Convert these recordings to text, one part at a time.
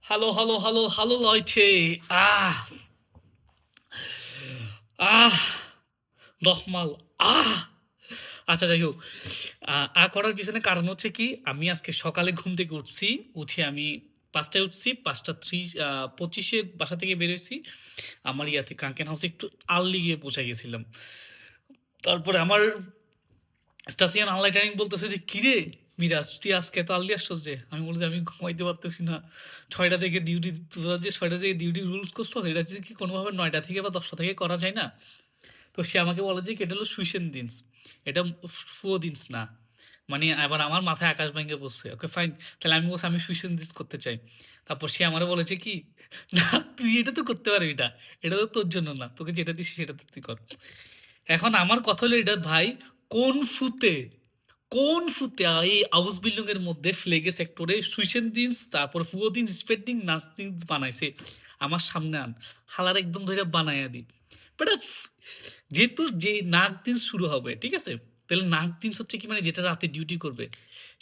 Hallo, hallo, hallo, hallo Leute. আহ রহমাল আহ আচ্ছা যাই হোক, করার পিছনে কারণ হচ্ছে কি, আমি আজকে সকালে ঘুম থেকে উঠছি। উঠে আমি 5টায় উঠছি, 5:25 বাসা থেকে বেরোইছি। আমার ইয়াতে কাঙ্কেন হাউসে একটু আর্লি গিয়ে পৌঁছাই গেছিলাম। তারপরে আমার স্টাসিয়ান আনলাইন ট্রেনিং বলতেছে যে কিরে মিরাজ, তুই আজকে এত আর্লি আসছস যে? আমি বলছি আমি ঘুমাইতে পারতেছি না। 6টা থেকে ডিউটি, তোরা যে 6টা থেকে ডিউটি রুলস করছো, এটা যদি কি কোনোভাবে 9টা থেকে বা 10টা থেকে করা যায় না? তো সে আমাকে বলে যে এটা হলো সুইসেন দিনস, এটা ফুয়ো দিনস না। মানে এবার আমার মাথায় আকাশ ভেঙে পড়ছে। ওকে ফাইন, তাহলে আমি বলছি আমি সুইসেন দিনস করতে চাই। তারপর সে আমারে বলেছে কি, না তুই এটা তো করতে পারবি না, এটা তো তোর জন্য না, তোকে যেটা দিছি সেটা তো তুই কর। এখন আমার কথা হলো এটা ভাই, কোন ফুতে কোন ফুতে এই হাউস বিল্ডিং এর মধ্যে ফ্লেগে সেক্টরে সুইসেন দিনস তারপর ফুয়ো দিন স্পেটিং নাস্তিং বানাইছে আমার সামনে আন, হালার একদম ধরে বানাইয়া দি। বাট যেহেতু যে নাক দিন শুরু হবে, ঠিক আছে, তাহলে নাক দিন হচ্ছে কি, মানে যেটা রাতে ডিউটি করবে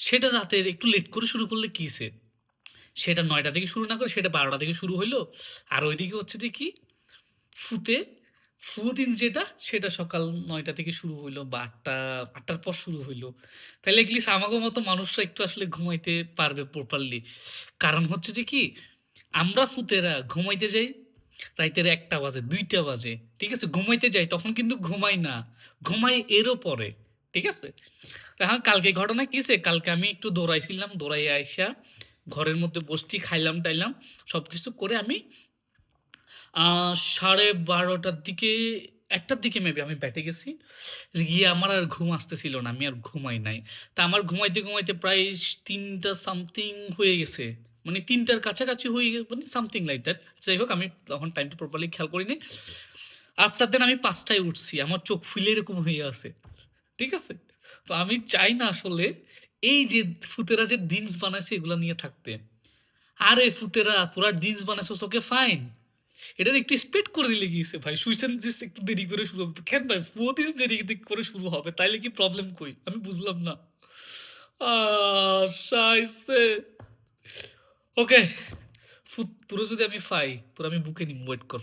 সেটা রাতে একটু লেট করে শুরু করলে কিসে, সেটা 9টা থেকে শুরু না করে সেটা 12টা থেকে শুরু হইলো। আর ওইদিকে হচ্ছে যে কি, ফুতে ফু দিন যেটা সেটা সকাল 9টা থেকে শুরু হইলো বা 8টার পর শুরু হইলো। তাহলে এটলিস্ট আমাকে মতো মানুষরা একটু আসলে ঘুমাইতে পারবে প্রপারলি। কারণ হচ্ছে যে কি, আমরা ফুতেরা ঘুমাইতে যাই রাইতের 1টা বাজে, 2টা বাজে, ঠিক আছে, ঘুমাইতে যাই তখন কিন্তু ঘুমাই না, ঘুমাই এরও পরে, ঠিক আছে। এখন কালকে ঘটনা কি হয়েছে, কালকে আমি একটু দৌড়াইছিলাম, দৌড়াইয়া আইসা ঘরের মধ্যে বসছি, খাইলাম টাইলাম সব কিছু করে আমি 12:30টার দিকে, 1টার দিকে মেবি আমি ব্যাটে গেছি। গিয়ে আমার আর ঘুম আসতেছিল না, আমি আর ঘুমাই নাই। তা আমার ঘুমাইতে ঘুমাইতে প্রায় 3টা সামথিং হয়ে গেছে, মানে 3টার কাছাকাছি হয়ে গেছে, মানে সামথিং লাইক দ্যাট। যাই হোক, আমি তখন টাইমটা প্রপারলি খেয়াল করিনি। আফটার দেন আমি 5টায় উঠছি, আমার চোখ ফুলে এরকম হয়ে আছে, ঠিক আছে। তো আমি চাই না আসলে এই যে ফুতেরা যে দিনস বানাইছে এগুলা নিয়ে থাকতে। আরে ফুতেরা, তোরা দিনস বানাইছো ওকে ফাইন, এটার একটু স্পেড করে দিলে গিয়েছে ভাই, সুইসেন দিস একটু দেরি করে শুরু হবে কেন ভাই, দিস দেরি করে শুরু হবে, তাইলে কি প্রবলেম কই, আমি বুঝলাম না। শাইছে। ওকে, তোরা যদি আমি পাই, তোরা আমি বুকে নিম, ওয়েট কর।